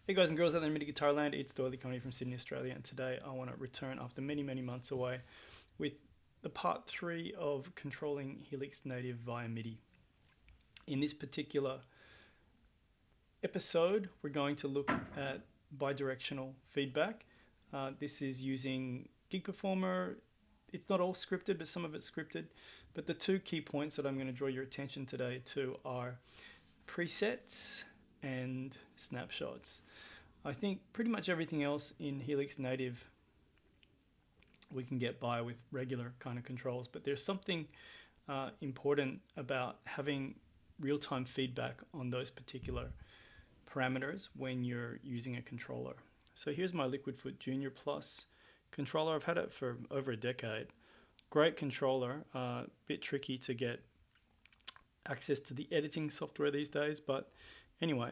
Hey guys and girls out there in MIDI Guitar Land, it's Doily coming from Sydney, Australia, and today I want to return after many months away with the part 3 of controlling Helix Native via MIDI. In this particular episode, we're going to look at bidirectional feedback. This is using Gig Performer. It's not all scripted, but some of it's scripted. But the two key points that I'm going to draw your attention today to are presets and snapshots. I think pretty much everything else in Helix Native we can get by with regular kind of controls, but there's something important about having real-time feedback on those particular parameters when you're using a controller. So here's my Liquidfoot Junior Plus controller. I've had it for over a decade. Great controller, bit tricky to get access to the editing software these days, but anyway,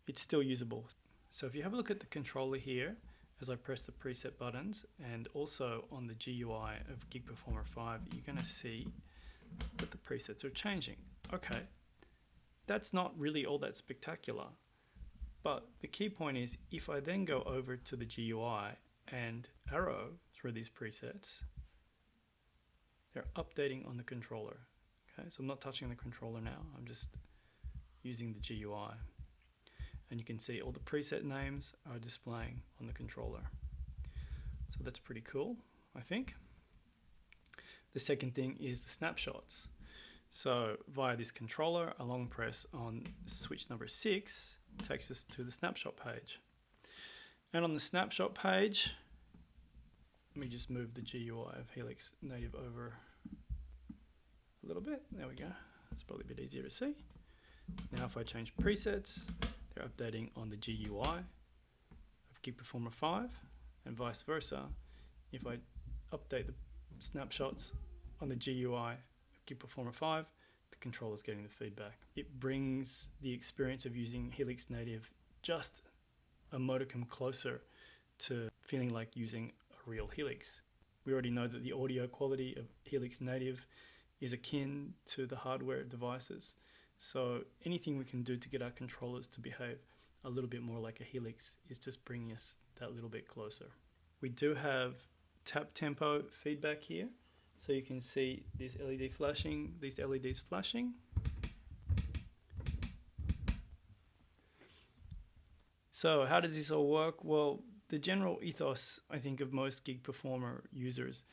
it's still usable. So if you have a look at the controller here, as I press the preset buttons, and also on the GUI of Gig Performer 5, you're going to see that the presets are changing. Okay, that's not really all that spectacular, but the key point is if I then go over to the GUI and arrow through these presets, they're updating on the controller. Okay, so I'm not touching the controller now, I'm just using the GUI. And you can see all the preset names are displaying on the controller. So that's pretty cool, I think. The second thing is the snapshots. So via this controller, a long press on switch number 6 takes us to the snapshot page. And on the snapshot page, let me just move the GUI of Helix Native over a little bit. There we go. It's probably a bit easier to see. Now if I change presets, they're updating on the GUI of Gig Performer 5, and vice versa. If I update the snapshots on the GUI of Gig Performer 5, the controller's getting the feedback. It brings the experience of using Helix Native just a modicum closer to feeling like using a real Helix. We already know that the audio quality of Helix Native is akin to the hardware devices. So anything we can do to get our controllers to behave a little bit more like a Helix is just bringing us that little bit closer. We do have tap tempo feedback here. So you can see this LED flashing, these LEDs flashing. So how does this all work? Well, the general ethos, I think, of most Gig Performer users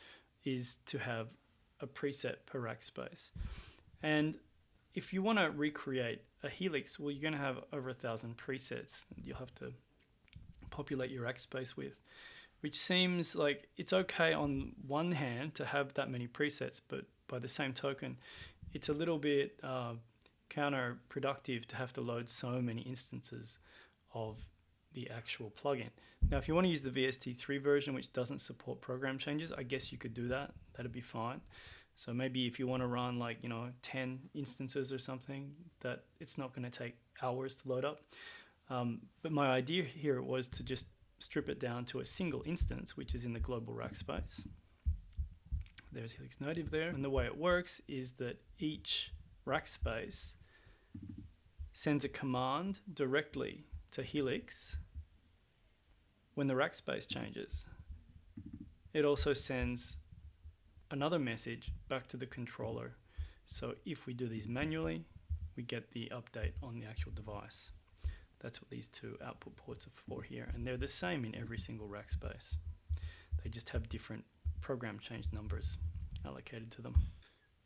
is to have a preset per rack space. And if you want to recreate a Helix, well, you're going to have over 1,000 presets you'll have to populate your rack space with, which seems like it's okay on one hand to have that many presets, but by the same token, it's a little bit counterproductive to have to load so many instances of the actual plugin. Now, if you want to use the VST3 version, which doesn't support program changes, I guess you could do that. That'd be fine. So maybe if you want to run 10 instances or something, that it's not going to take hours to load up. But my idea here was to just strip it down to a single instance, which is in the global rack space. There's Helix Native there. And the way it works is that each rack space sends a command directly to Helix when the rack space changes. It also sends another message back to the controller. So if we do these manually, we get the update on the actual device. That's what these two output ports are for here, and they're the same in every single rack space. They just have different program change numbers allocated to them.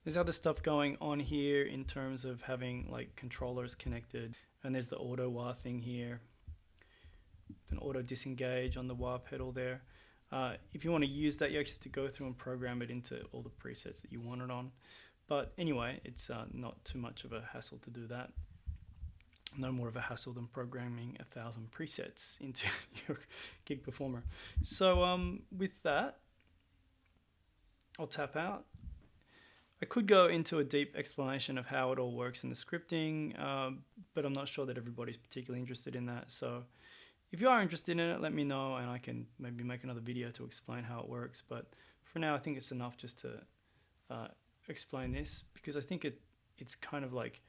There's other stuff going on here in terms of having controllers connected, and there's the auto wah thing here, an auto disengage on the wah pedal there. If you want to use that, you actually have to go through and program it into all the presets that you want it on. But anyway, it's not too much of a hassle to do that. No more of a hassle than programming 1,000 presets into your Gig Performer. So with that, I'll tap out. I could go into a deep explanation of how it all works in the scripting, but I'm not sure that everybody's particularly interested in that. So if you are interested in it, let me know and I can maybe make another video to explain how it works. But for now, I think it's enough just to explain this, because I think it's kind of like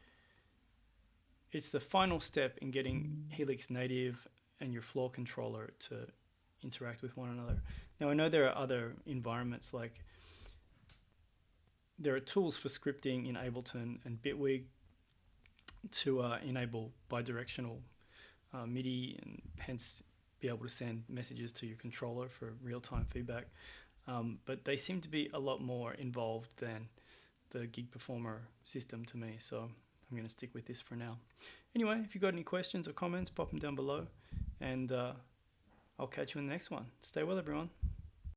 it's the final step in getting Helix Native and your floor controller to interact with one another. Now I know there are other environments, like there are tools for scripting in Ableton and Bitwig to enable bidirectional MIDI and hence be able to send messages to your controller for real-time feedback. But they seem to be a lot more involved than the Gig Performer system to me, so I'm going to stick with this for now. Anyway, if you've got any questions or comments, pop them down below, and I'll catch you in the next one. Stay well, everyone.